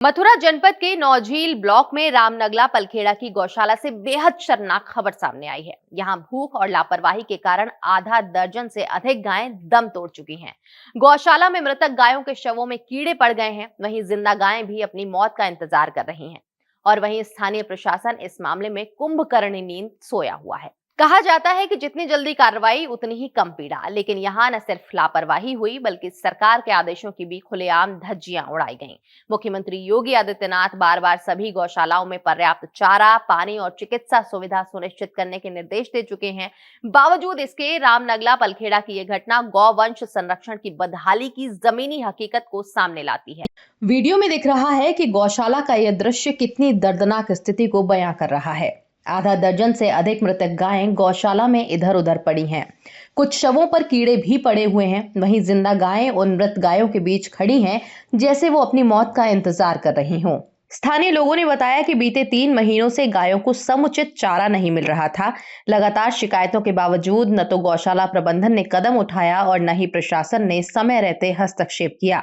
मथुरा जनपद के नौझील ब्लॉक में रामनगला पलखेड़ा की गौशाला से बेहद शर्मनाक खबर सामने आई है। यहां भूख और लापरवाही के कारण आधा दर्जन से अधिक गायें दम तोड़ चुकी हैं। गौशाला में मृतक गायों के शवों में कीड़े पड़ गए हैं, वहीं जिंदा गायें भी अपनी मौत का इंतजार कर रही हैं। और वहीं स्थानीय प्रशासन इस मामले में कुंभकर्ण नींद सोया हुआ है। कहा जाता है कि जितनी जल्दी कार्रवाई उतनी ही कम पीड़ा, लेकिन यहाँ न सिर्फ लापरवाही हुई बल्कि सरकार के आदेशों की भी खुलेआम धज्जियां उड़ाई गईं। मुख्यमंत्री योगी आदित्यनाथ बार बार सभी गौशालाओं में पर्याप्त चारा, पानी और चिकित्सा सुविधा सुनिश्चित करने के निर्देश दे चुके हैं। बावजूद इसके रामनगला पलखेड़ा की यह घटना गौवंश संरक्षण की बदहाली की जमीनी हकीकत को सामने लाती है। वीडियो में दिख रहा है कि गौशाला का यह दृश्य कितनी दर्दनाक स्थिति को बयां कर रहा है। आधा दर्जन से अधिक मृतक गायें गौशाला में इधर उधर पड़ी हैं। कुछ शवों पर कीड़े भी पड़े हुए हैं। वहीं जिंदा गायें उन मृत गायों के बीच खड़ी हैं जैसे वो अपनी मौत का इंतजार कर रही हों। स्थानीय लोगों ने बताया कि बीते 3 महीनों से गायों को समुचित चारा नहीं मिल रहा था। लगातार शिकायतों के बावजूद न तो गौशाला प्रबंधन ने कदम उठाया और न ही प्रशासन ने समय रहते हस्तक्षेप किया।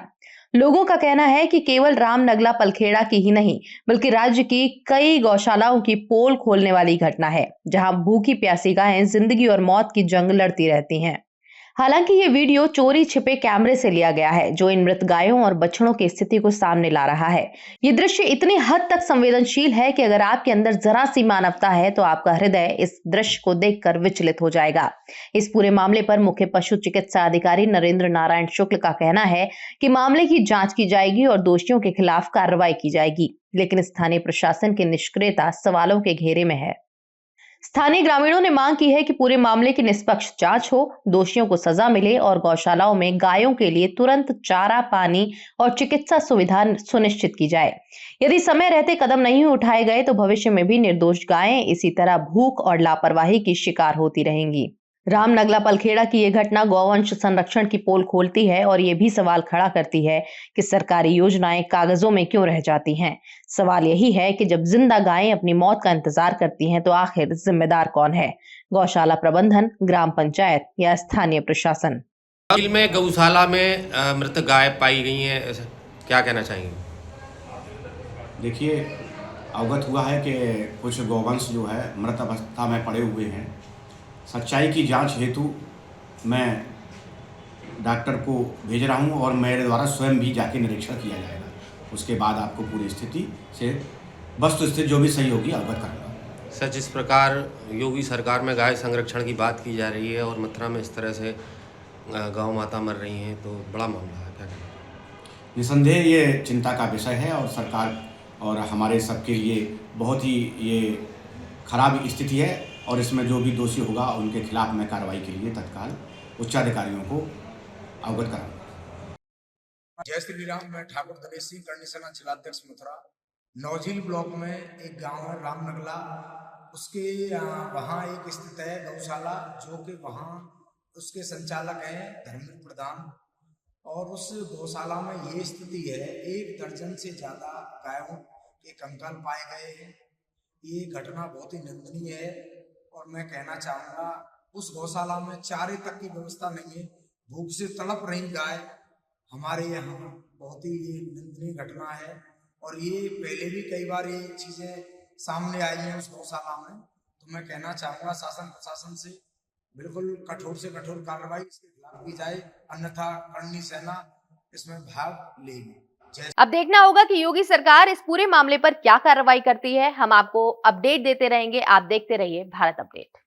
लोगों का कहना है कि केवल रामनगला पलखेड़ा की ही नहीं बल्कि राज्य की कई गौशालाओं की पोल खोलने वाली घटना है, जहां भूखी प्यासी गायें जिंदगी और मौत की जंग लड़ती रहती हैं। हालांकि ये वीडियो चोरी छिपे कैमरे से लिया गया है, जो इन मृत गायों और बछड़ों की स्थिति को सामने ला रहा है। ये दृश्य इतनी हद तक संवेदनशील है कि अगर आपके अंदर जरा सी मानवता है तो आपका हृदय इस दृश्य को देखकर विचलित हो जाएगा। इस पूरे मामले पर मुख्य पशु चिकित्सा अधिकारी नरेंद्र नारायण शुक्ल का कहना है कि मामले की जांच की जाएगी और दोषियों के खिलाफ कार्रवाई की जाएगी, लेकिन स्थानीय प्रशासन की निष्क्रियता सवालों के घेरे में है। स्थानीय ग्रामीणों ने मांग की है कि पूरे मामले की निष्पक्ष जांच हो, दोषियों को सजा मिले और गौशालाओं में गायों के लिए तुरंत चारा, पानी और चिकित्सा सुविधा सुनिश्चित की जाए। यदि समय रहते कदम नहीं उठाए गए तो भविष्य में भी निर्दोष गायें इसी तरह भूख और लापरवाही की शिकार होती रहेंगी। रामनगला पलखेड़ा की यह घटना गौवंश संरक्षण की पोल खोलती है और ये भी सवाल खड़ा करती है कि सरकारी योजनाएं कागजों में क्यों रह जाती हैं। सवाल यही है कि जब जिंदा गायें अपनी मौत का इंतजार करती हैं तो आखिर जिम्मेदार कौन है? गौशाला प्रबंधन, ग्राम पंचायत या स्थानीय प्रशासन? झील में गौशाला में मृत गाय पाई गई हैं, क्या कहना चाहेंगे? देखिए, अवगत हुआ है कि कुछ गौवंश जो है मृत अवस्था में पड़े हुए हैं। सच्चाई की जांच हेतु मैं डॉक्टर को भेज रहा हूं और मेरे द्वारा स्वयं भी जाके निरीक्षण किया जाएगा। उसके बाद आपको पूरी स्थिति से वस्तु स्थिति जो भी सही होगी अवगत कराऊंगा। सर, जिस प्रकार योगी सरकार में गाय संरक्षण की बात की जा रही है और मथुरा में इस तरह से गौ माता मर रही हैं, तो बड़ा मामला है, क्या कहना? निसंदेह ये चिंता का विषय है और सरकार और हमारे सबके लिए बहुत ही ये खराब स्थिति है और इसमें जो भी दोषी होगा उनके खिलाफ मैं कार्रवाई के लिए तत्काल उच्चाधिकारियों को अवगत कराऊंगा। जय श्री राम। मैं ठाकुर दिनेश सिंह, करणी सेना जिलाध्यक्ष मथुरा। नौझील ब्लॉक में एक गांव है रामनगला, उसके वहाँ एक स्थित है गौशाला, जो कि वहाँ उसके संचालक हैं धर्मेंद्र प्रधान। और उस गौशाला में ये स्थिति है, 1 दर्जन से ज़्यादा गायों के कंकाल पाए गए हैं। ये घटना बहुत ही निंदनीय है और मैं कहना चाहूँगा उस गौशाला में चारे तक की व्यवस्था नहीं है, भूख से तड़प रही गाय हमारे यहाँ। बहुत ही ये निंदनीय घटना है और ये पहले भी कई बार ये चीज़ें सामने आई हैं उस गौशाला में। तो मैं कहना चाहूँगा शासन प्रशासन से बिल्कुल कठोर से कठोर कार्रवाई इसके खिलाफ की जाए, अन्यथा करणी सेना इसमें भाग लेगी। अब देखना होगा कि योगी सरकार इस पूरे मामले पर क्या कार्रवाई करती है। हम आपको अपडेट देते रहेंगे। आप देखते रहिए भारत अपडेट।